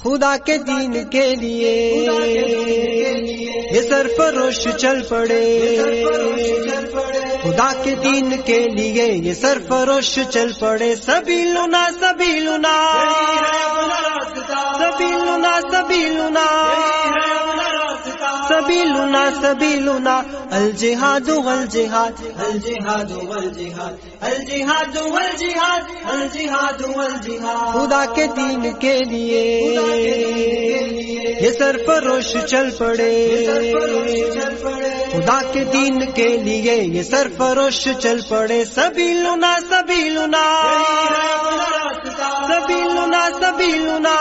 خدا کے دین کے لیے یہ سرفروش چل پڑے، خدا کے دین کے لیے یہ سرفروش چل پڑے. سبیلنا سبیلنا سبیلنا سبیلنا سبیلنا سبیلنا الجہاد والجہاد الجہاد والجہاد الجہاد والجہاد الجہاد والجہاد. خدا کے دین کے لیے یہ سرفروش چل پڑے، خدا کے دین کے لیے یہ سرفروش چل پڑے. سبیلنا سبیلنا سبیلنا سبیلنا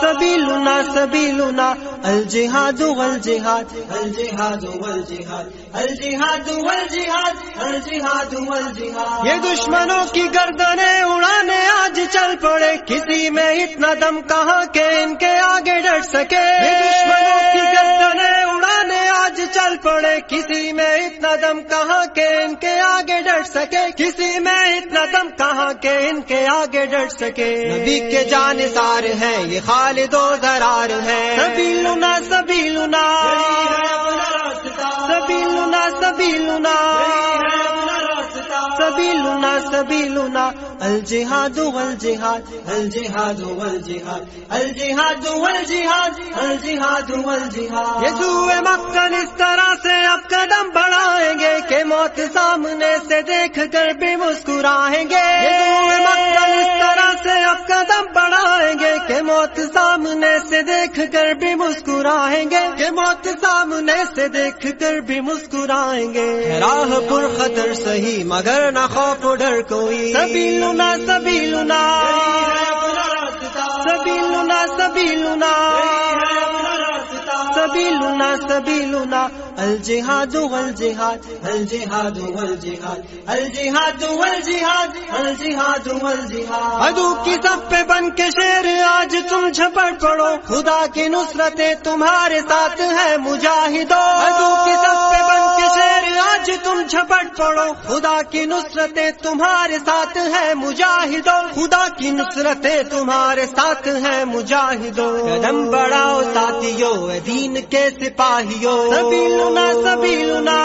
سبیلنا سبیلنا الجہاد والجہاد الجہاد والجہاد الجہاد والجہاد الجہاد والجہاد. یہ دشمنوں کی گردنیں اڑانے آج چل پڑے، کسی میں اتنا دم کہاں کہ ان کے آگے ڈٹ سکے. یہ دشمنوں کی گردنیں اڑانے آج چل پڑے، کسی میں اتنا دم کہاں کہ ان کے آگے ڈٹ سکے. کسی میں اتنا دم کہاں کہ ان کے آگے ڈٹ سکے. نبی کے جانثار ہیں یہ خالد و ضرار ہے. سبیلنا سبیلنا سبیلنا سبیلنا سبیلنا سبیلنا الجہاد والجہاد الجہاد والجہاد الجہاد والجہاد الجہاد والجہاد. یسوع مقتل اس طرح سے اب قدم بڑھائیں گے کہ موت سامنے سے دیکھ کر بھی مسکرائیں گے. یسوع مقتل اس طرح سے اب قدم بڑھائیں گے کہ موت سامنے سے دیکھ کر بھی مسکرائیں گے، کہ موت سامنے سے دیکھ کر بھی مسکرائیں گے. راہ پر خطر سہی مگر نہ خوف ڈر کوئی. سبیلنا سبیلنا سبیلنا سبیلنا سبیلنا سبیلنا الجہاد والجہاد الجہاد والجہاد الجہاد والجہاد الجہاد والجہاد. عدو کی صف پہ بن کے شیر آج تم جھپٹ پڑو، خدا کی نصرتیں تمہارے ساتھ ہے مجاہدو. عدو کی صف پہ بن کے شیر آج تم جھپٹ پڑو، خدا کی نصرتیں تمہارے ساتھ ہے مجاہدو. خدا کی نصرتیں تمہارے ساتھ ہے مجاہدو. قدم بڑھاؤ ساتھیو دین کے سپاہیو. سبیلنا سبیلنا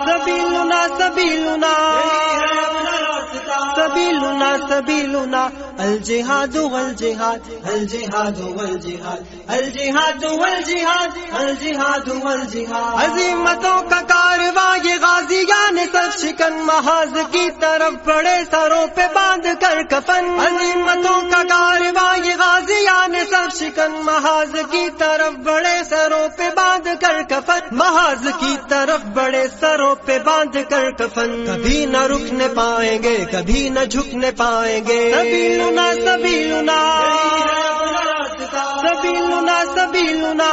سبیلنا سبیلنا سبیلنا سبیلنا الجہاد والجہاد الجہاد والجہاد الجہاد والجہاد الجہاد والجہاد. عظیمتوں کا کارواں یہ غازیان سر شکن محاذ کی طرف بڑے سروں پہ باندھ کر کفن. عظیمتوں کا کارواں یہ غازیان سر شکن محاذ کی طرف بڑے سروں پہ باندھ کر کفن. محاذ کی طرف بڑے سروں پہ باندھ کر کفن. کبھی نہ رکنے پائیں گے کبھی نہ جھکنے پائیں گے. سبیلنا سبیلنا سبیلنا سبیلنا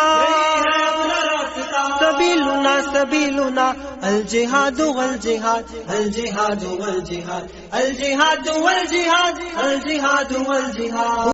سبیلنا سبیلنا الجہاد والجہاد الجہاد والجہاد الجہاد والجہاد الجہاد والجہاد.